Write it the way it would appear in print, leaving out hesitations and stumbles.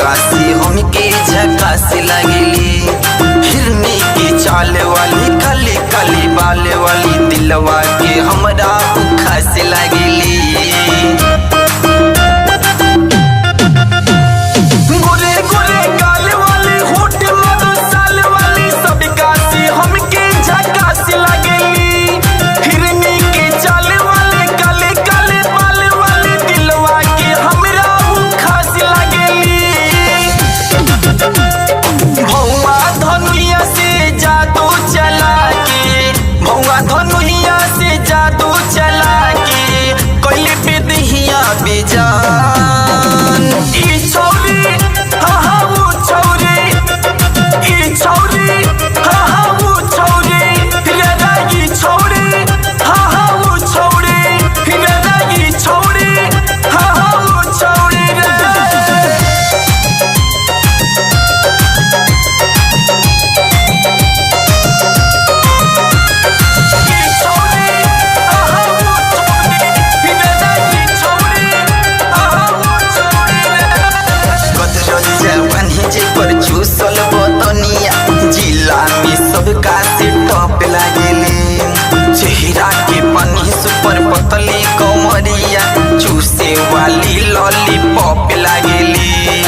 सबकासी हमके झकासी लगेली। हिरनी की चाल वाली काली काली बाल वाली दिलवा के हमरा खास लगेली। गोरे गोरे गाल वाली होठ मधुशाल वाली सबकासी हमके झकासी लगेली। हिरनी की चाल वाली काले काले बाल वाली दिलवा के हमरा खास लगेली। भौआ धनुइया से जादू चला के, भौआ धनुइया से जादू चला के कोई बेदहिया बेजान। ई छौरी हा हा वो छौरी, ई छौरी हा हा वो छौरी, रे ई छौरी हा हा वो छौरी, रे ई छौरी हा हा वो छौरी रे। चूसल बतनिया जिला में सबका से टॉप लागेली। चेहरा के पनी सुपर पतली कमरिया चूसे वाली लॉलीपॉप लागेली।